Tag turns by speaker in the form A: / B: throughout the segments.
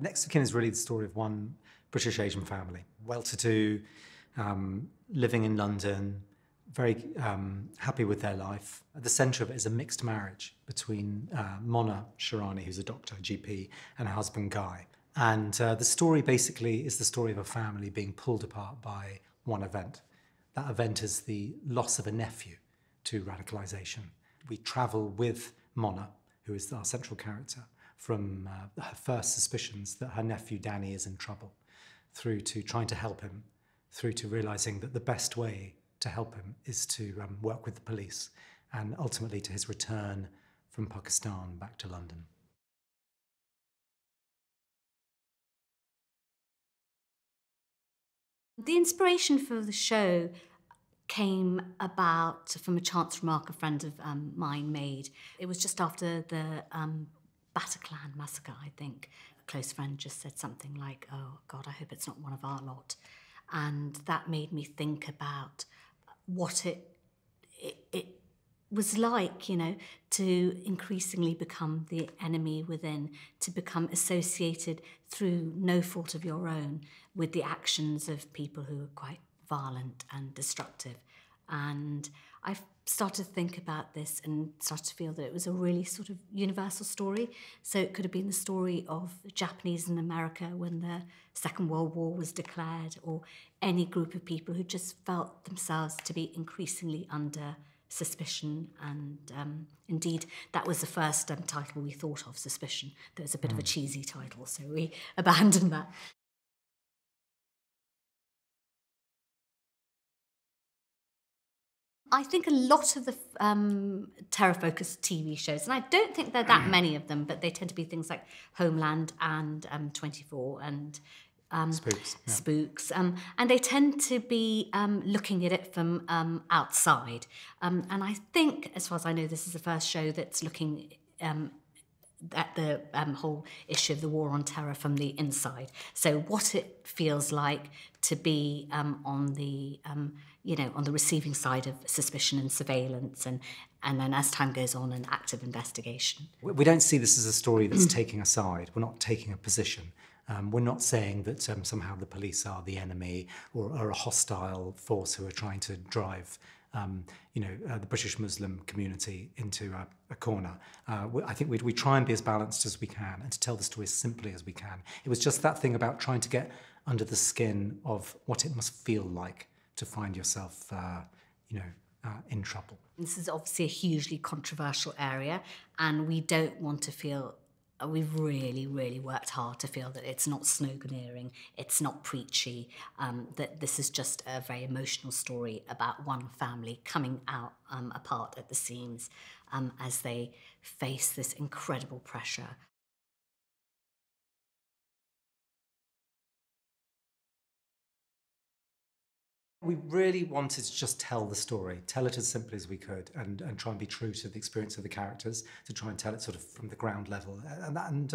A: Next of Kin is really the story of one British Asian family, well-to-do, living in London, very happy with their life. At the centre of it is a mixed marriage between Mona Sharani, who's a doctor, GP, and her husband Guy. And the story basically is the story of a family being pulled apart by one event. That event is the loss of a nephew to radicalisation. We travel with Mona, who is our central character, from her first suspicions that her nephew Danny is in trouble, through to trying to help him, through to realising that the best way to help him is to work with the police, and ultimately to his return from Pakistan back to London.
B: The inspiration for the show came about from a chance remark a friend of mine made. It was just after the Bataclan massacre, I think. A close friend just said something like, "Oh God, I hope it's not one of our lot." And that made me think about what it was like, you know, to increasingly become the enemy within, to become associated through no fault of your own with the actions of people who are quite violent and destructive. And I started to think about this and started to feel that it was a really sort of universal story. So it could have been the story of the Japanese in America when the Second World War was declared, or any group of people who just felt themselves to be increasingly under suspicion. And indeed, that was the first title we thought of, Suspicion. That was a bit of a cheesy title, so we abandoned that. I think a lot of the terror-focused TV shows, and I don't think there are that many of them, but they tend to be things like Homeland and 24 and
A: Spooks. Yeah.
B: Spooks, and they tend to be looking at it from outside. And I think, as far as I know, this is the first show that's looking at the whole issue of the war on terror from the inside. So what it feels like to be on the on the receiving side of suspicion and surveillance, and then as time goes on, an active investigation.
A: We don't see this as a story that's taking a side. We're not taking a position. We're not saying that somehow the police are the enemy or are a hostile force who are trying to drive the British Muslim community into a corner. I think we try and be as balanced as we can and to tell the story as simply as we can. It was just that thing about trying to get under the skin of what it must feel like to find yourself, in trouble.
B: This is obviously a hugely controversial area, and we don't want to feel. We've really, really worked hard to feel that it's not sloganeering, it's not preachy, that this is just a very emotional story about one family coming out apart at the seams as they face this incredible pressure.
A: We really wanted to just tell the story, tell it as simply as we could, and try and be true to the experience of the characters, to try and tell it sort of from the ground level. And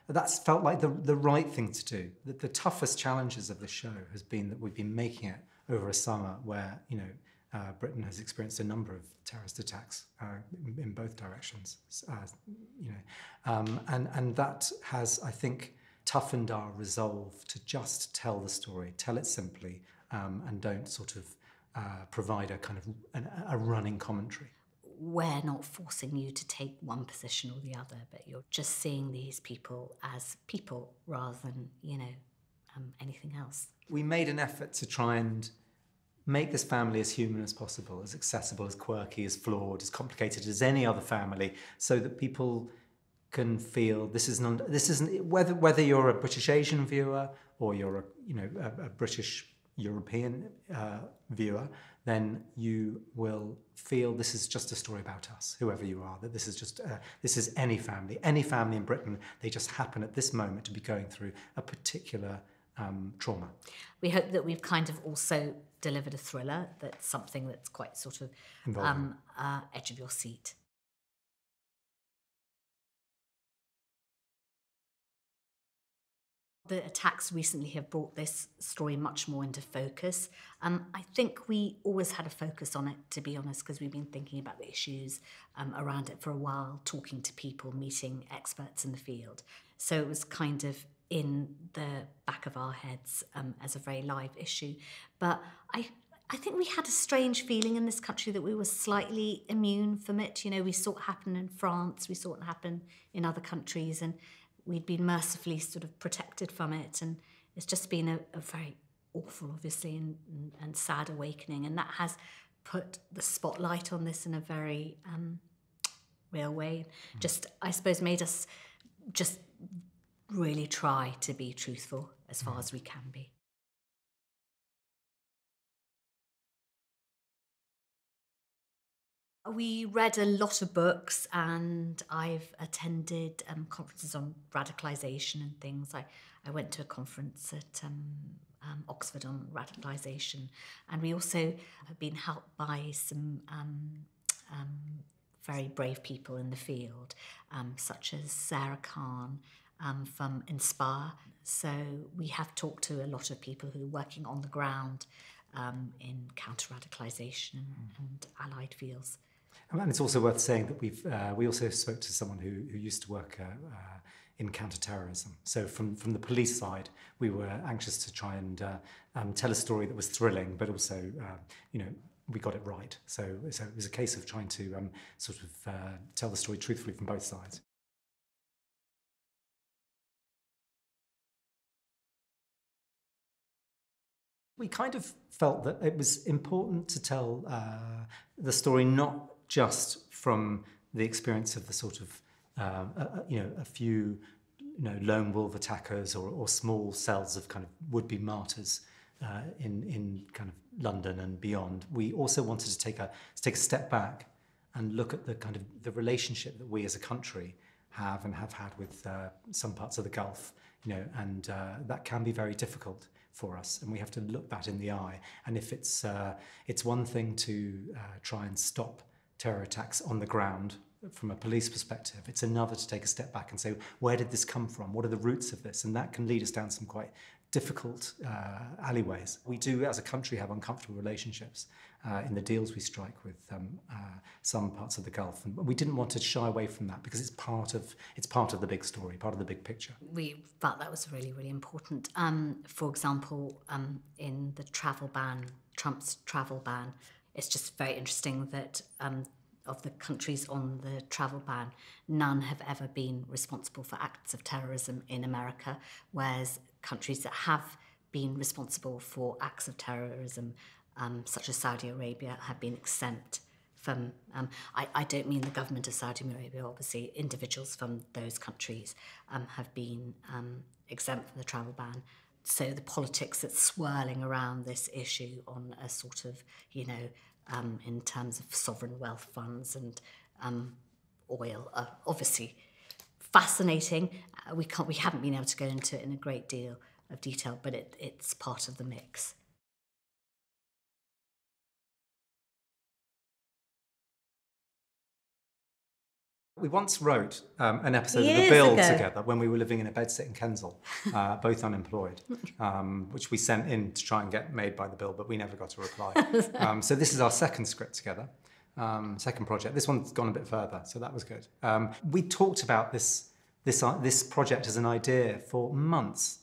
A: that's felt like the right thing to do. The toughest challenges of the show has been that we've been making it over a summer where, Britain has experienced a number of terrorist attacks in both directions. And that has, I think, toughened our resolve to just tell the story, tell it simply, and don't sort of provide a kind of a running commentary.
B: We're not forcing you to take one position or the other, but you're just seeing these people as people rather than, anything else.
A: We made an effort to try and make this family as human as possible, as accessible, as quirky, as flawed, as complicated as any other family, so that people can feel this isn't whether you're a British Asian viewer or you're a British European viewer, then you will feel this is just a story about us, whoever you are, that this is any family in Britain. They just happen at this moment to be going through a particular trauma.
B: We hope that we've kind of also delivered a thriller, that's something that's quite sort of edge of your seat. The attacks recently have brought this story much more into focus. I think we always had a focus on it, to be honest, because we've been thinking about the issues around it for a while, talking to people, meeting experts in the field. So it was kind of in the back of our heads as a very live issue. But I think we had a strange feeling in this country that we were slightly immune from it. You know, we saw it happen in France, we saw it happen in other countries, and we'd been mercifully sort of protected from it. And it's just been a very awful, obviously, and sad awakening. And that has put the spotlight on this in a very real way. Just, I suppose, made us just really try to be truthful as far as we can be. We read a lot of books, and I've attended conferences on radicalisation and things. I went to a conference at Oxford on radicalisation, and we also have been helped by some very brave people in the field, such as Sarah Khan from Inspire. So we have talked to a lot of people who are working on the ground in counter-radicalisation and allied fields.
A: And it's also worth saying that we also spoke to someone who used to work in counter-terrorism. So from the police side, we were anxious to try and tell a story that was thrilling, but also, we got it right. So it was a case of trying to tell the story truthfully from both sides. We kind of felt that it was important to tell the story not just from the experience of the sort of, a few, lone wolf attackers or small cells of kind of would-be martyrs in kind of London and beyond. We also wanted to take a step back and look at the kind of the relationship that we as a country have and have had with some parts of the Gulf, and that can be very difficult for us, and we have to look that in the eye. And if it's one thing to try and stop terror attacks on the ground from a police perspective, it's another to take a step back and say, where did this come from? What are the roots of this? And that can lead us down some quite difficult alleyways. We do, as a country, have uncomfortable relationships in the deals we strike with some parts of the Gulf, and we didn't want to shy away from that because it's part of the big story, part of the big picture.
B: We felt that was really, really important. For example, in the travel ban, Trump's travel ban, it's just very interesting that of the countries on the travel ban, none have ever been responsible for acts of terrorism in America, whereas countries that have been responsible for acts of terrorism, such as Saudi Arabia, have been exempt from, I don't mean the government of Saudi Arabia, obviously individuals from those countries have been exempt from the travel ban. So the politics that's swirling around this issue on a sort of, in terms of sovereign wealth funds and oil are obviously fascinating. We haven't been able to go into it in a great deal of detail, but it's part of the mix.
A: We once wrote an episode of The Bill together when we were living in a bedsit in Kensal, both unemployed, which we sent in to try and get made by The Bill, but we never got a reply. So this is our second script together, second project. This one's gone a bit further, so that was good. We talked about this project as an idea for months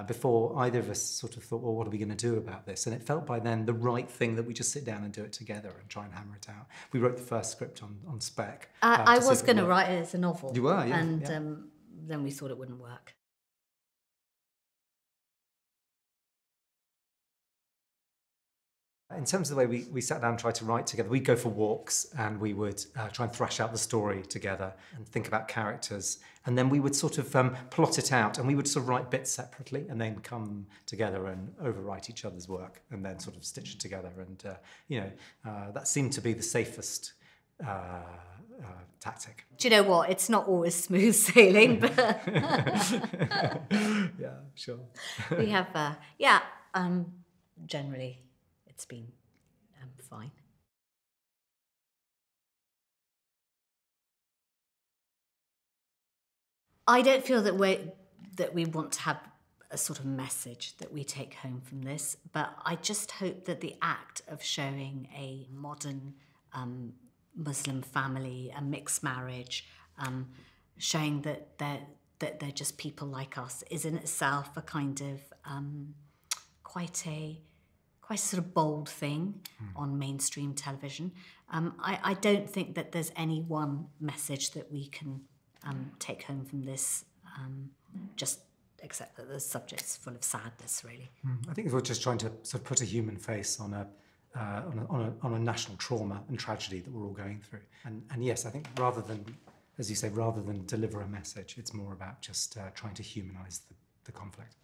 A: before either of us sort of thought, well, what are we going to do about this? And it felt by then the right thing that we just sit down and do it together and try and hammer it out. We wrote the first script on spec.
B: I was going to write it as a novel.
A: You were, yeah.
B: And then we thought it wouldn't work.
A: In terms of the way we sat down and tried to write together, we'd go for walks and we would try and thrash out the story together and think about characters. And then we would sort of plot it out, and we would sort of write bits separately and then come together and overwrite each other's work and then sort of stitch it together. And, that seemed to be the safest tactic.
B: Do you know what? It's not always smooth sailing, but...
A: Yeah, sure.
B: We have, generally... It's been fine. I don't feel that we want to have a sort of message that we take home from this, but I just hope that the act of showing a modern Muslim family, a mixed marriage, showing that that they're just people like us is in itself a kind of quite a sort of bold thing on mainstream television. I don't think that there's any one message that we can take home from this, just except that the subject's full of sadness, really.
A: I think if we're just trying to sort of put a human face on a national trauma and tragedy that we're all going through. And yes, I think rather than, as you say, rather than deliver a message, it's more about just trying to humanise the conflict.